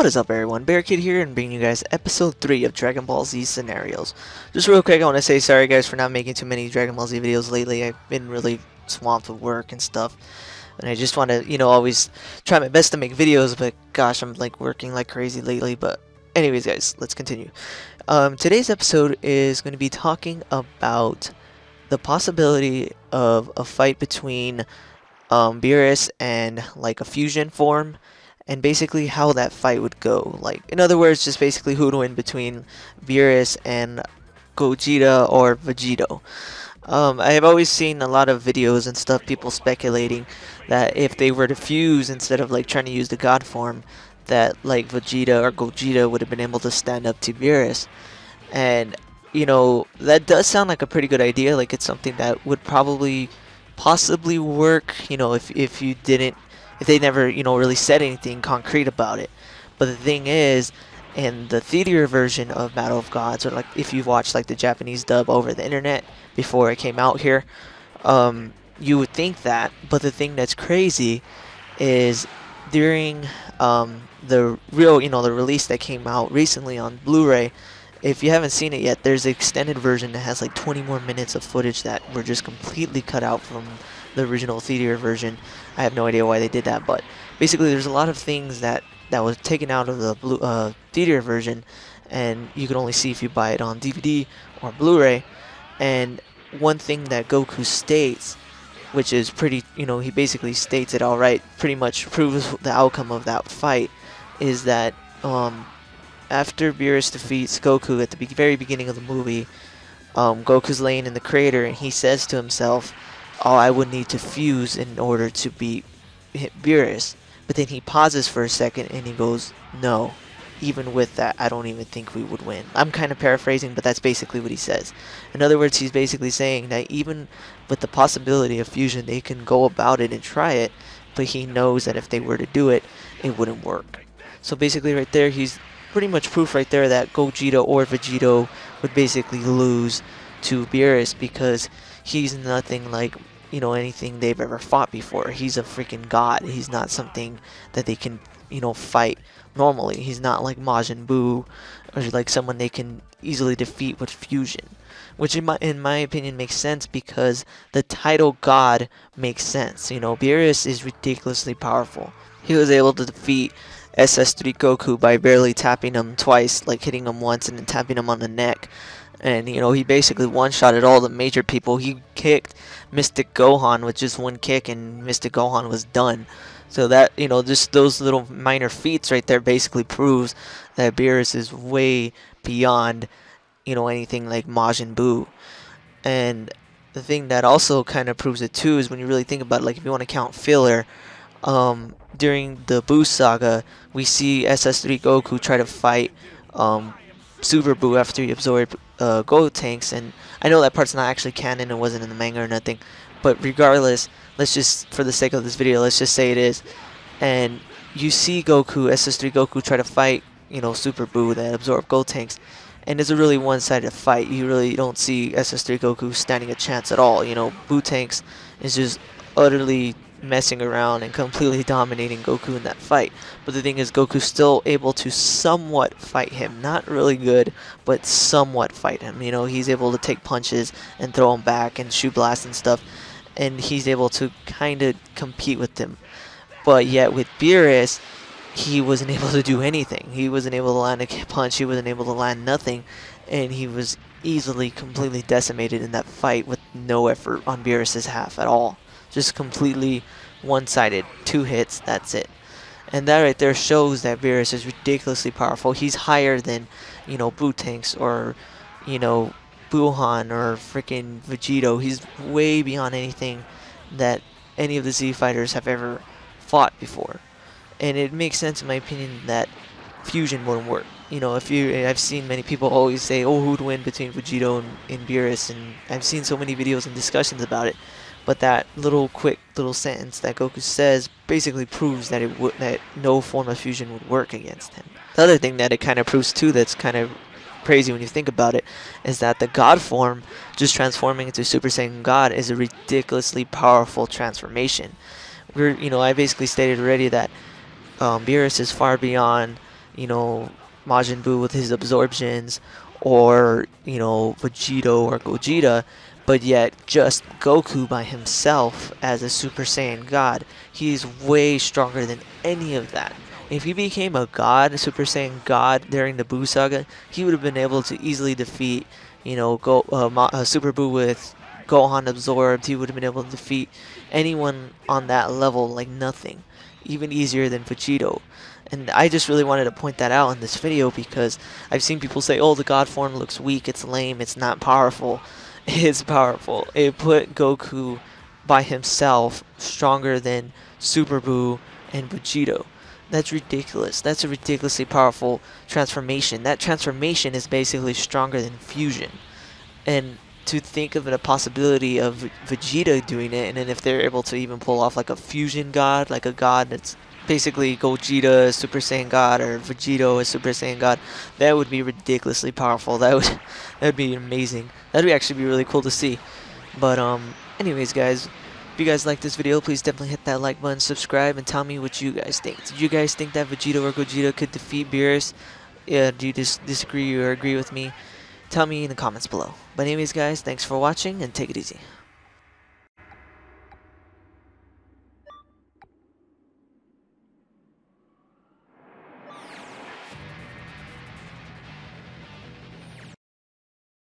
What is up, everyone? Barricade here and bringing you guys episode 3 of Dragon Ball Z scenarios. Just real quick, I want to say sorry guys for not making too many Dragon Ball Z videos lately. I've been really swamped with work and stuff. And I just want to, always try my best to make videos, but gosh, I'm like working like crazy lately. But anyways guys, let's continue. Today's episode is going to be talking about the possibility of a fight between Beerus and like a fusion form. And basically how that fight would go. Like, in other words, just basically who would win between Beerus and Gogeta or Vegito. I have always seen a lot of videos and stuff, people speculating that if they were to fuse instead of like trying to use the god form, that like Vegeta or Gogeta would have been able to stand up to Beerus. And, that does sound like a pretty good idea. Like, it's something that would possibly work, if they never, really said anything concrete about it. But the thing is, in the theater version of Battle of Gods, or like if you've watched like the Japanese dub over the internet before it came out here, you would think that. But the thing that's crazy is during the real, the release that came out recently on Blu-ray, if you haven't seen it yet, there's an extended version that has like 20 more minutes of footage that were just completely cut out from the original theater version. I have no idea why they did that, but basically there's a lot of things that was taken out of the theater version, and you can only see if you buy it on DVD or Blu-ray. And one thing that Goku states, which is pretty, he basically states it outright, pretty much proves the outcome of that fight, is that after Beerus defeats Goku at the very beginning of the movie, Goku's laying in the crater and he says to himself, "Oh, I would need to fuse in order to beat Beerus." But then he pauses for a second and he goes, "No, even with that, I don't even think we would win." I'm kind of paraphrasing, but that's basically what he says. In other words, he's basically saying that even with the possibility of fusion, they can go about it and try it, but he knows that if they were to do it, it wouldn't work. So basically right there, he's pretty much proof right there that Gogeta or Vegito would basically lose to Beerus, because he's nothing like, anything they've ever fought before. He's a freaking god. He's not something that they can, fight normally. He's not like Majin Buu, or like someone they can easily defeat with fusion. Which in my opinion makes sense, because the title god makes sense. Beerus is ridiculously powerful. He was able to defeat SS3 Goku by barely tapping him twice, like hitting him once and then tapping him on the neck. And, he basically one-shotted all the major people. He kicked Mystic Gohan with just one kick, and Mystic Gohan was done. So that, just those little minor feats right there basically proves that Beerus is way beyond, anything like Majin Buu. And the thing that also kind of proves it too is when you really think about it, like if you want to count filler, during the Buu saga, we see SS3 Goku try to fight Super Buu after he absorbed Gotenks, and I know that part's not actually canon, it wasn't in the manga or nothing, but regardless, let's just, for the sake of this video, let's just say it is. And you see Goku, SS3 Goku, try to fight, Super Buu that absorbed Gotenks, and it's a really one-sided fight. You really don't see SS3 Goku standing a chance at all. Gotenks is just utterly messing around and completely dominating Goku in that fight. But the thing is, Goku's still able to somewhat fight him. Not really good, but somewhat fight him. He's able to take punches and throw him back and shoot blasts and stuff, and he's able to kind of compete with him. But yet with Beerus, he wasn't able to do anything. He wasn't able to land a punch, he wasn't able to land nothing, and he was easily completely decimated in that fight with no effort on Beerus's half at all. Just completely one-sided, 2 hits, that's it. And that right there shows that Beerus is ridiculously powerful. He's higher than, Gotenks or, Buhan or freaking Vegito. He's way beyond anything that any of the Z fighters have ever fought before. And it makes sense in my opinion that fusion wouldn't work. I've seen many people always say, "Oh, who'd win between Vegito and Beerus?" And I've seen so many videos and discussions about it. But that quick little sentence that Goku says basically proves that that no form of fusion would work against him. The other thing that it kind of proves too, that's kind of crazy when you think about it, is that the God form, just transforming into Super Saiyan God, is a ridiculously powerful transformation. I basically stated already that Beerus is far beyond you know, Majin Buu with his absorptions, or, you know, Vegito or Gogeta, but yet just Goku by himself as a Super Saiyan God, he's way stronger than any of that. If he became a god, a Super Saiyan God during the Buu saga, he would have been able to easily defeat, you know, Super Buu with Gohan absorbed. He would have been able to defeat anyone on that level like nothing, even easier than Vegito. And I just really wanted to point that out in this video because I've seen people say, oh, the God form looks weak, it's lame, it's not powerful. It's powerful. It put Goku by himself stronger than Super Buu and Vegito. That's ridiculous. That's a ridiculously powerful transformation. That transformation is basically stronger than fusion. And to think of a possibility of Vegeta doing it, and then if they're able to even pull off like a fusion god, like a god that's basically Gogeta as Super Saiyan God or Vegito as Super Saiyan God, that would be ridiculously powerful. That would be amazing. That'd actually be really cool to see. But anyways, guys, if you guys like this video, please definitely hit that like button, subscribe, and tell me what you guys think. Did you guys think that Vegito or Gogeta could defeat Beerus? Yeah, do you disagree or agree with me? Tell me in the comments below. But anyways, guys, thanks for watching and take it easy.